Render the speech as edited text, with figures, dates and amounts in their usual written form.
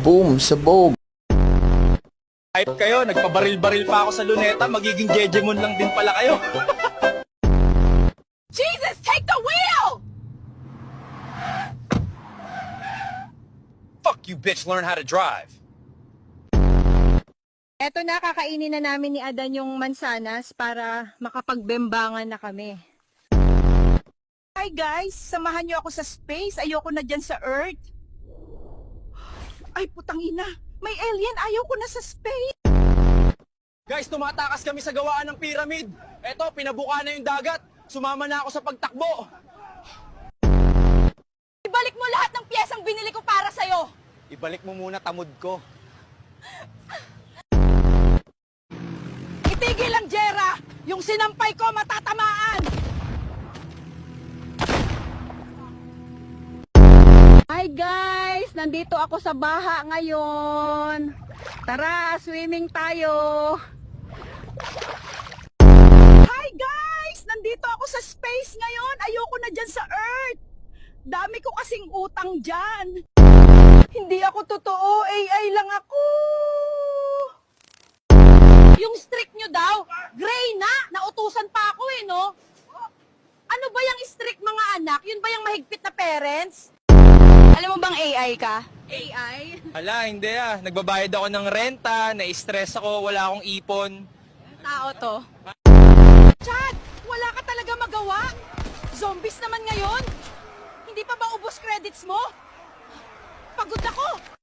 Boom, sabog. Hype kayo, nagpabaril-baril pa ako sa luneta, magiging jejemon lang din pala kayo. Jesus, take the wheel! Fuck you, bitch, learn how to drive. Eto na, kakainin na namin ni Adan yung mansanas para makapagbembangan na kami. Hi guys, samahan niyo ako sa space. Ayoko na dyan sa Earth. Ay, putang ina. May alien, ayoko na sa space. Guys, tumatakas kami sa gawaan ng pyramid. Eto, pinabuka na yung dagat. Sumama na ako sa pagtakbo. Ibalik mo lahat ng piyesang binili ko para sa'yo. Ibalik mo muna tamod ko. Itigil lang, Jera! Yung sinampay ko matatamaan! Hi guys! Nandito ako sa baha ngayon. Tara, swimming tayo! Hi guys! Nandito ako sa space ngayon. Ayoko na dyan sa Earth. Dami ko kasing utang dyan. Hindi ako totoo. AI lang ako. Yung streak nyo daw, gray na. Nautusan pa ako eh, no? Ano ba yung streak mga anak? Yun ba yung mahigpit na parents? Alam mo bang AI ka? AI? Hala, hindi ah. Nagbabayad ako ng renta, na-stress ako, wala akong ipon. Tao to. Chad, wala ka talaga magawa. Zombies naman ngayon. Hindi pa ba ubos credits mo? Pagod ako.